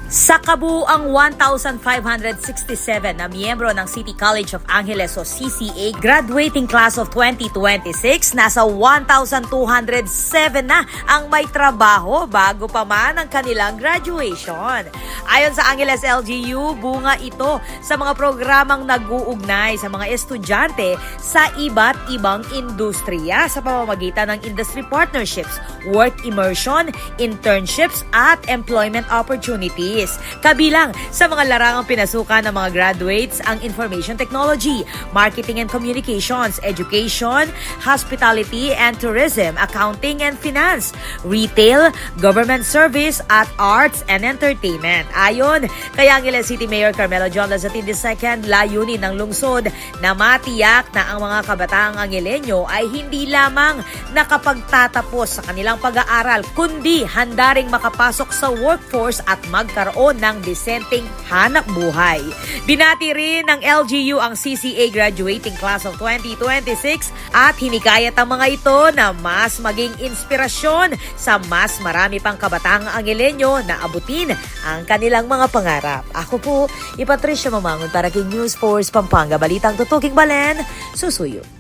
Sa kabuuang 1,567 na miyembro ng City College of Angeles o CCA graduating class of 2026, nasa 1,207 na ang may trabaho bago pa man ang kanilang graduation. Ayon sa Angeles LGU, bunga ito sa mga programang nag-uugnay sa mga estudyante sa iba't ibang industriya sa pamamagitan ng industry partnerships, work immersion, internships at employment opportunities. Kabilang sa mga larangang pinasukan ng mga graduates ang information technology, marketing and communications, education, hospitality and tourism, accounting and finance, retail, government service at arts and entertainment. Ayon kay Angeles City Mayor Carmelo John Lazatin II, layunin ng lungsod na matiyak na ang mga kabataang Angelenyo ay hindi lamang nakapagtatapos sa kanilang pag-aaral, kundi handa ring makapasok sa workforce at magkaroon ng disenteng hanap buhay. Binati rin ng LGU ang CCA graduating class of 2026 at hinikayat ang mga ito na mas maging inspirasyon sa mas marami pang kabataang Angelenyo na abutin ang kanilang mga pangarap. Ako po, Patricia Mamangon para kay News Force Pampanga. Balitang tutuking Balen, susuyo.